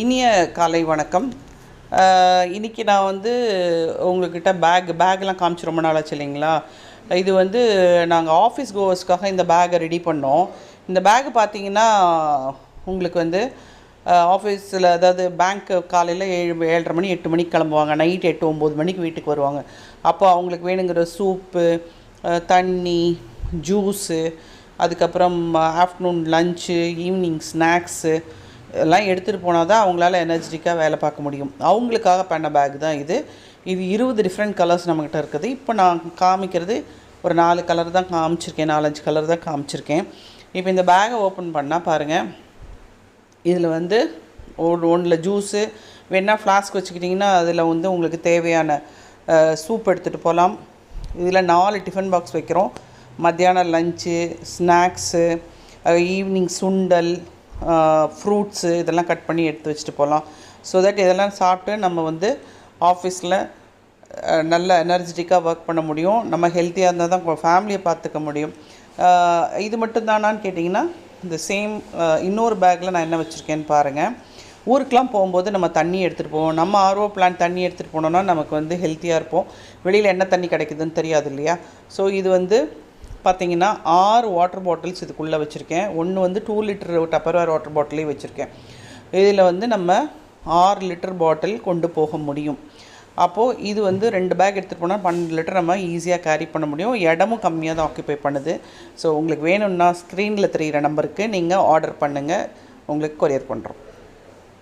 இனிய காலை வணக்கம். இன்றைக்கி நான் வந்து உங்கள்கிட்ட பேக்லாம் காமிச்சு ரொம்ப நாள் ஆச்சு இல்லைங்களா? இது வந்து நாங்கள் ஆஃபீஸ் கோவர்ஸ்க்காக இந்த பேக்கை ரெடி பண்ணோம். இந்த பேக்கு பார்த்தீங்கன்னா உங்களுக்கு வந்து ஆஃபீஸில், அதாவது பேங்க்கு காலையில் 7:30 மணி 8 மணிக்கு கிளம்புவாங்க, நைட் 8 9 மணிக்கு வீட்டுக்கு வருவாங்க. அப்போ அவங்களுக்கு வேணுங்கிற சூப்பு, தண்ணி, ஜூஸு, அதுக்கப்புறம் ஆஃப்டர்நூன் லன்ச்சு, ஈவினிங் ஸ்நாக்ஸு எல்லாம் எடுத்துகிட்டு போனால் தான் அவங்களால எனர்ஜெட்டிக்காக வேலை பார்க்க முடியும். அவங்களுக்காக பண்ண பேக் தான் இது. இது 20 டிஃப்ரெண்ட் கலர்ஸ் நம்மக்கிட்ட இருக்குது. இப்போ நான் காமிக்கிறது ஒரு 4 கலர் தான் காமிச்சிருக்கேன், 4-5 கலர் தான் காமிச்சிருக்கேன். இப்போ இந்த பேக்கை ஓப்பன் பண்ணால் பாருங்கள், இதில் வந்து ஒன்றில் ஜூஸு வேணால் ஃப்ளாஸ்க் வச்சுக்கிட்டிங்கன்னா அதில் வந்து உங்களுக்கு தேவையான சூப் எடுத்துகிட்டு போகலாம். இதில் 4 டிஃபன் பாக்ஸ் வைக்கிறோம். மத்தியானம் லஞ்சு, ஸ்நாக்ஸு, ஈவினிங் சுண்டல், ஃப்ரூட்ஸு இதெல்லாம் கட் பண்ணி எடுத்து வச்சுட்டு போகலாம். ஸோ தட் இதெல்லாம் சாப்பிட்டு நம்ம வந்து ஆஃபீஸில் நல்ல எனர்ஜெட்டிக்காக ஒர்க் பண்ண முடியும். நம்ம ஹெல்த்தியாக இருந்தால் தான் ஃபேமிலியை பார்த்துக்க முடியும். இது மட்டும் தானான்னு கேட்டிங்கன்னா, இந்த சேம் இன்னொரு பேக்கில் நான் என்ன வச்சுருக்கேன்னு பாருங்கள். ஊருக்கெலாம் போகும்போது நம்ம தண்ணி எடுத்துகிட்டு போவோம். நம்ம ஆர்ஓ பிளான்ட் தண்ணி எடுத்துகிட்டு போனோன்னா நமக்கு வந்து ஹெல்த்தியாக இருப்போம். வெளியில் என்ன தண்ணி கிடைக்குதுன்னு தெரியாது இல்லையா? ஸோ இது வந்து பார்த்திங்கன்னா 6 வாட்டர் பாட்டில்ஸ் இதுக்குள்ளே வச்சுருக்கேன். ஒன்று வந்து 2 லிட்டர் டப்பர்வேர் வாட்டர் பாட்டிலே வச்சுருக்கேன். இதில் வந்து நம்ம 6 லிட்டர் பாட்டில் கொண்டு போக முடியும். அப்போது இது வந்து 2 பேக் எடுத்துகிட்டு போனால் 12 லிட்டர் நம்ம ஈஸியாக கேரி பண்ண முடியும். இடமும் கம்மியாக தான் ஆக்குப்பை பண்ணுது. ஸோ உங்களுக்கு வேணும்னா ஸ்க்ரீனில் தெரிகிற நம்பருக்கு நீங்கள் ஆர்டர் பண்ணுங்கள், உங்களுக்கு கொரியர் பண்ணுறோம்.